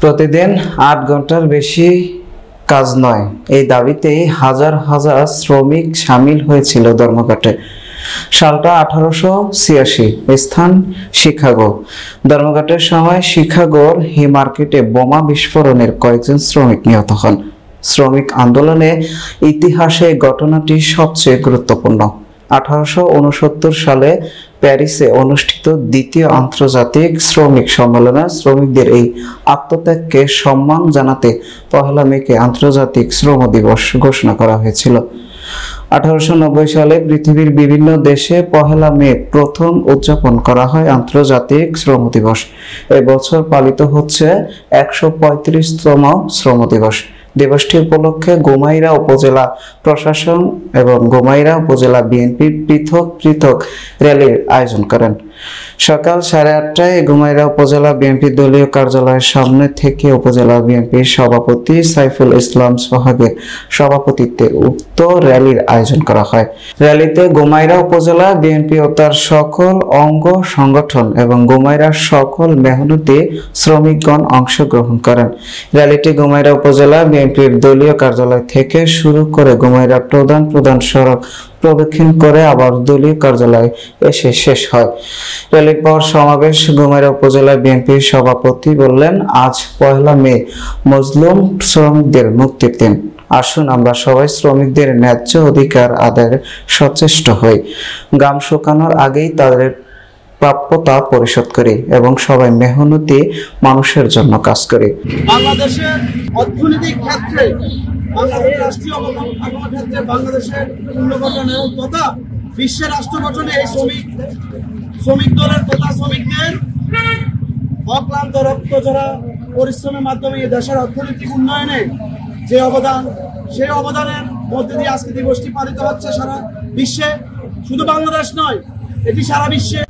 প্রতিদিন ৮ ঘন্টার বেশি কাজ নয়, এই দাবিতেই হাজার হাজার শ্রমিক সামিল হয়েছিল ধর্মঘটে। সালটা 1886, স্থান শিকাগো। ধর্মঘটের সময় শিকাগোর মার্কেটে বোমা বিস্ফোরণের কয়েকজন শ্রমিক নিহত হন। শ্রমিক আন্দোলনে ইতিহাসে ঘটনাটি সবচেয়ে গুরুত্বপূর্ণ। 1869 সালে প্যারিসে অনুষ্ঠিত দ্বিতীয় আন্তর্জাতিক শ্রমিক সম্মেলনে শ্রমিকদের এই আত্মত্যাগকে সম্মান জানাতে 1 মেকে আন্তর্জাতিক শ্রম দিবস ঘোষণা করা হয়েছিল। 1890 সালে পৃথিবীর বিভিন্ন দেশে 1 মে প্রথম উদযাপন করা হয় আন্তর্জাতিক শ্রম দিবস। এবছর পালিত হচ্ছে 135তম শ্রম দিবস। দিবসটি উপলক্ষে গোমাইরা উপজেলা প্রশাসন এবং গোমাইরা উপজেলা বিএনপি পৃথক পৃথক র্যালির আয়োজন করেন। সকাল 8:30টায় গোমাইরা উপজেলা বিএনপি দলীয় কার্যালয়ের সামনে থেকে উপজেলা বিএনপির সভাপতি সাইফুল ইসলাম সোহাগের সভাপতিত্বে উক্ত র্যালির আয়োজন করা হয়। র্যালিতে গোমাইরা উপজেলা বিএনপি ও তার সকল অঙ্গ সংগঠন এবং গোমাইরার সকল মেহনতি শ্রমিকগণ অংশগ্রহণ করেন। র্যালিটি গোমাইরা উপজেলা বিএনপির দলীয় কার্যালয় থেকে শুরু করে গোমাইরা প্রধান সড়ক প্রদক্ষিণ করে আবার দলীয় কার্যালয়ে এসে শেষ হয়। র্যালির পর সমাবেশ গোমাইরা উপজেলা বিএনপির সভাপতি বললেন, আজ 1 মে মজলুম শ্রমিকদের মুক্তির দিন। আসুন আমরা সবাই শ্রমিকদের ন্যায্য অধিকার আদায়ের সচেষ্ট হই। ঘাম শুকানোর আগেই তাদের প্রাপ্যতা পরিশোধ করি এবং সবাই মেহনতি মানুষের জন্য কাজ করি। বাংলাদেশের অর্থনৈতিক ক্ষেত্রে, বাংলাদেশের রাষ্ট্রীয় অবকাঠামো ক্ষেত্রে, বাংলাদেশের পুনর্গঠনে তথা বিশ্বের রাষ্ট্র গঠনে এই শ্রমিক দলের তথা শ্রমিকদের অক্লান্ত রক্তঝরা পরিশ্রমের মাধ্যমে এই দেশের অর্থনৈতিক উন্নয়নে যে অবদান, সেই অবদানের মধ্যে দিয়ে আজকে দিবসটি পালিত হচ্ছে সারা বিশ্বে। শুধু বাংলাদেশ নয়, এটি সারা বিশ্বে